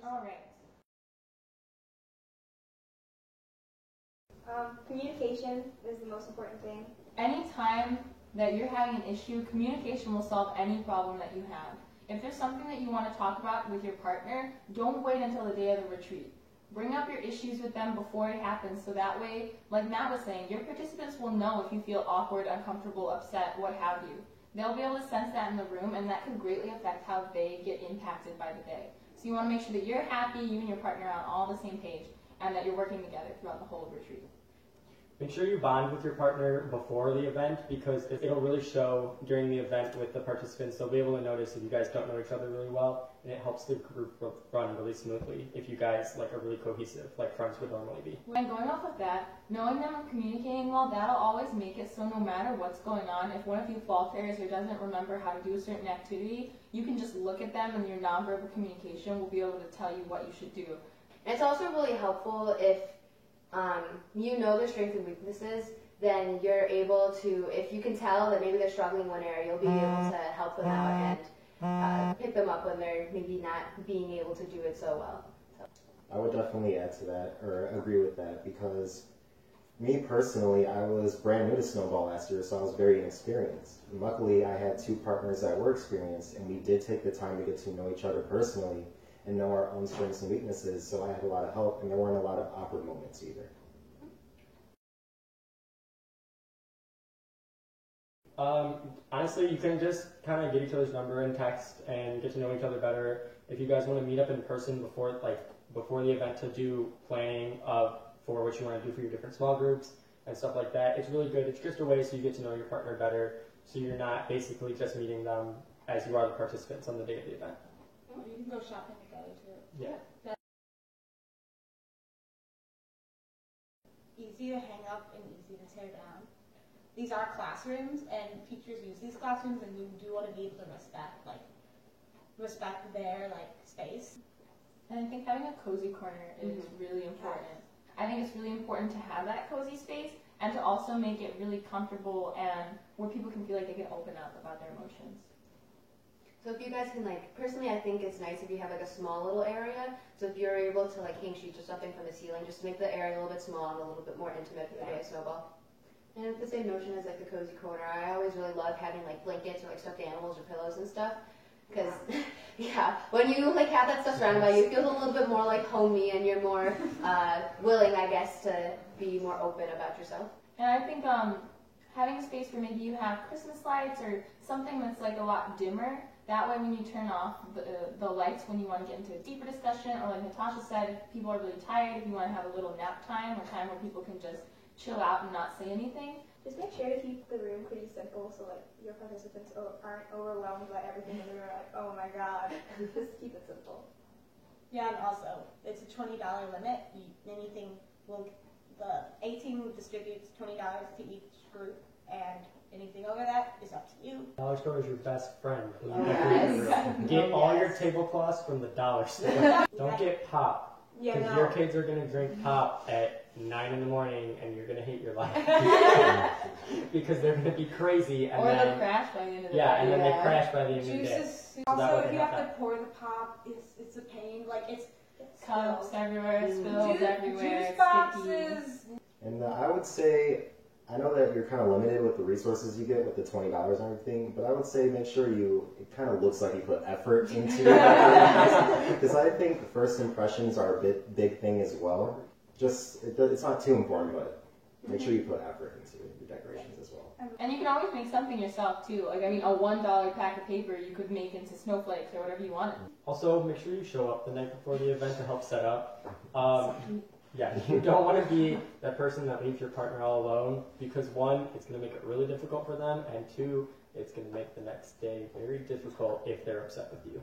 All right. Communication is the most important thing. Anytime that you're having an issue, communication will solve any problem that you have. If there's something that you want to talk about with your partner, don't wait until the day of the retreat. Bring up your issues with them before it happens, so that way, like Matt was saying, your participants will know if you feel awkward, uncomfortable, upset, what have you. They'll be able to sense that in the room, and that could greatly affect how they get impacted by the day. So you want to make sure that you're happy, you and your partner are on all the same page, and that you're working together throughout the whole retreat. Make sure you bond with your partner before the event, because it'll really show during the event with the participants. They'll be able to notice if you guys don't know each other really well, and it helps the group run really smoothly if you guys are really cohesive, like friends would normally be. And going off of that, knowing them and communicating well, that'll always make it so no matter what's going on, if one of you falters or doesn't remember how to do a certain activity, you can just look at them and your nonverbal communication will be able to tell you what you should do. And it's also really helpful if you know their strengths and weaknesses, then you're able to, if you can tell that maybe they're struggling in one area, you'll be able to help them out and pick them up when they're maybe not being able to do it so well. I would definitely add to that, or agree with that, because me personally, I was brand new to snowball last year, so I was very inexperienced. And luckily, I had two partners that were experienced, and we did take the time to get to know each other personally and know our own strengths and weaknesses, so I had a lot of help, and there weren't a lot of awkward moments either. Honestly, you can just kind of get each other's number and text and get to know each other better. If you guys want to meet up in person before the event to do planning for what you want to do for your different small groups and stuff like that, it's really good. It's just a way so you get to know your partner better, so you're not basically just meeting them as you are the participants on the day of the event. You can go shopping together too. Yeah. Easy to hang up and easy to tear down. These are classrooms, and teachers use these classrooms, and you do want to be able to respect their space. And I think having a cozy corner is really important. I think it's really important to have that cozy space and to also make it really comfortable and where people can feel like they can open up about their emotions. So if you guys can, personally, I think it's nice if you have a small little area. So if you're able to hang sheets or something from the ceiling, just to make the area a little bit small and a little bit more intimate for the day of snowball. And it's the same notion as the cozy corner. I always really love having blankets or stuffed animals or pillows and stuff. Because, when you have that stuff surrounded by you, it feels a little bit more homey, and you're more willing, I guess, to be more open about yourself. And I think having a space where maybe you have Christmas lights or something that's a lot dimmer, that way when you turn off the lights when you want to get into a deeper discussion, or like Natasha said, if people are really tired, if you want to have a little nap time or time where people can just chill out and not say anything. Just make sure to keep the room pretty simple so your participants aren't overwhelmed by everything in the room. Oh my god. Just keep it simple. Yeah, and also, it's a $20 limit. The A team distributes $20 to each group, and anything over that is up to you. Dollar store is your best friend. Yes. Get all your tablecloths from the dollar store. Don't get pop. Yeah, Because no. your kids are going to drink pop at 9 in the morning, and you're going to hate your life. Because they're going to be crazy. And Or then, they'll crash by the end of the day. Yeah, and then they crash by the end of the Juice day. is So also, that if way you they have have to pour the pop, it's a pain. It's Cups everywhere, spills juice everywhere, juice it's boxes. And I would say, I know that you're kind of limited with the resources you get with the $20 and everything, but I would say make sure it kind of looks like you put effort into it. Because I think first impressions are a big thing as well. It's not too important, but make sure you put effort into your decorations as well. And you can always make something yourself too. A $1 pack of paper you could make into snowflakes or whatever you wanted. Also, make sure you show up the night before the event to help set up. You don't want to be that person that leaves your partner all alone, because one, it's going to make it really difficult for them, and two, it's going to make the next day very difficult if they're upset with you.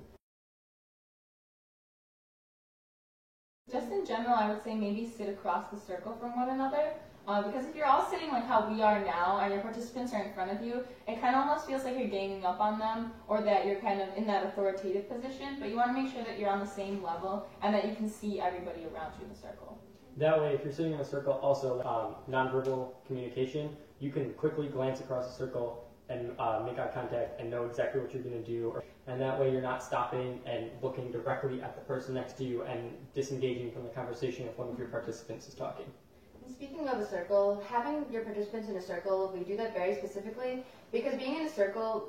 Just in general, I would say maybe sit across the circle from one another. Because if you're all sitting how we are now and your participants are in front of you, it kind of almost feels like you're ganging up on them, or that you're kind of in that authoritative position, but you want to make sure that you're on the same level and that you can see everybody around you in the circle. That way, if you're sitting in a circle, also nonverbal communication, you can quickly glance across the circle and make eye contact and know exactly what you're going to do. And that way you're not stopping and looking directly at the person next to you and disengaging from the conversation if one of your participants is talking. Speaking of a circle, having your participants in a circle, we do that very specifically because being in a circle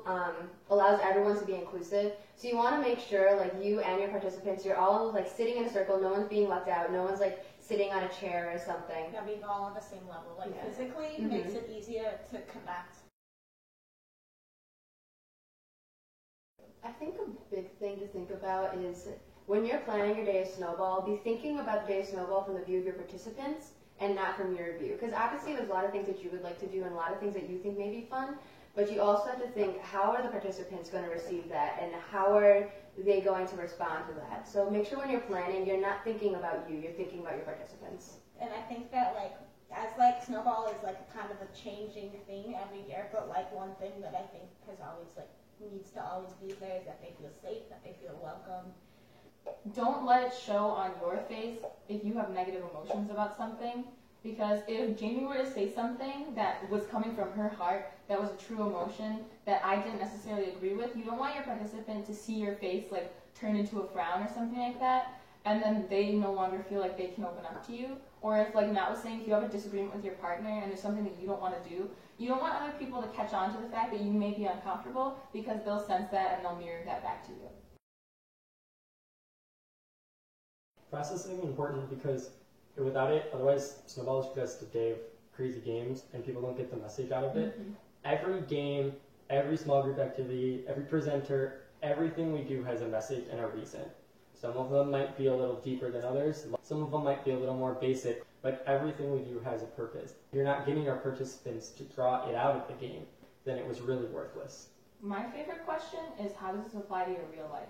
allows everyone to be inclusive. So you want to make sure, like, you and your participants, you're all like sitting in a circle. No one's being left out. No one's like sitting on a chair or something. Yeah, being all on the same level, like Yeah. physically makes it easier to connect. I think a big thing to think about is when you're planning your day of Snowball, be thinking about the day of Snowball from the view of your participants and not from your view. Because obviously there's a lot of things that you would like to do and a lot of things that you think may be fun, but you also have to think, how are the participants going to receive that and how are they going to respond to that? So make sure when you're planning, you're not thinking about you, you're thinking about your participants. And I think that as Snowball is like kind of a changing thing every year, but like one thing that I think has always needs to always be there is that they feel safe, that they feel welcome. Don't let it show on your face if you have negative emotions about something, because if Jamie were to say something that was coming from her heart, that was a true emotion that I didn't necessarily agree with, you don't want your participant to see your face like turn into a frown or something like that, and then they no longer feel like they can open up to you. Or if, like Matt was saying, if you have a disagreement with your partner and there's something that you don't want to do, you don't want other people to catch on to the fact that you may be uncomfortable, because they'll sense that and they'll mirror that back to you. Processing is important because without it, otherwise Snowball is just a day of crazy games and people don't get the message out of it. Mm-hmm. Every game, every small group activity, every presenter, everything we do has a message and a reason. Some of them might be a little deeper than others. Some of them might be a little more basic, but everything we do has a purpose. If you're not getting our participants to draw it out of the game, then it was really worthless. My favorite question is, how does this apply to your real life?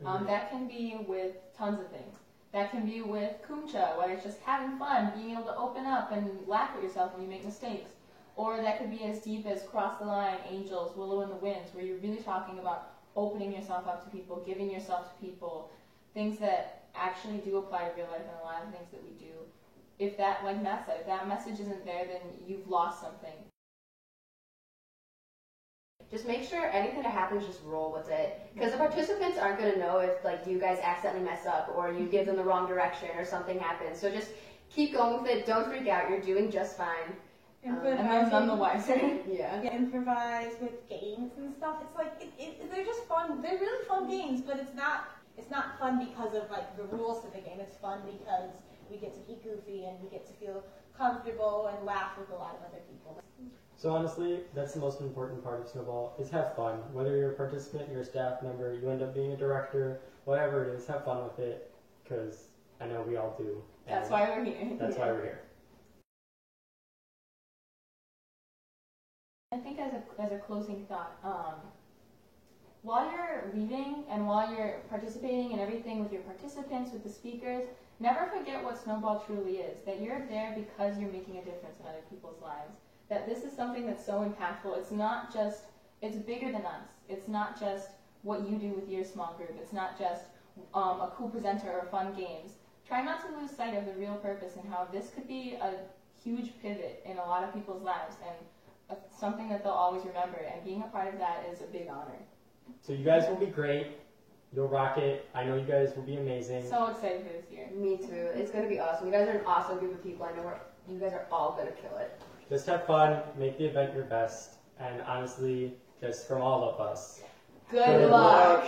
Mm-hmm. That can be with tons of things. That can be with Kumcha, where it's just having fun, being able to open up and laugh at yourself when you make mistakes. Or that could be as deep as Cross the Line, Angels, Willow in the Winds, where you're really talking about opening yourself up to people, giving yourself to people, things that actually do apply to real life and a lot of things that we do. If that, like Matt said, if that message isn't there, then you've lost something. Just make sure anything that happens, just roll with it. Because the participants aren't going to know if like you guys accidentally mess up or you give them the wrong direction or something happens. So just keep going with it. Don't freak out. You're doing just fine. And then none the wiser. Yeah. Improvise with games and stuff. It's like they're just fun. They're really fun games, but it's not fun because of like the rules to the game. It's fun because we get to be goofy and we get to feel comfortable and laugh with a lot of other people. So honestly, that's the most important part of Snowball, is have fun. Whether you're a participant, you're a staff member, you end up being a director, whatever it is, have fun with it, because I know we all do. That's why we're here. That's why we're here. I think as a closing thought, while you're leading and while you're participating in everything with your participants, with the speakers, never forget what Snowball truly is, that you're there because you're making a difference in other people's lives. That this is something that's so impactful. It's bigger than us. It's not just what you do with your small group. It's not just a cool presenter or fun games. Try not to lose sight of the real purpose and how this could be a huge pivot in a lot of people's lives and something that they'll always remember. And being a part of that is a big honor. So you guys will be great. You'll rock it. I know you guys will be amazing. So excited for this year. Me too. It's going to be awesome. You guys are an awesome group of people. I know you guys are all going to kill it. Just have fun, make the event your best, and honestly, just from all of us, good luck.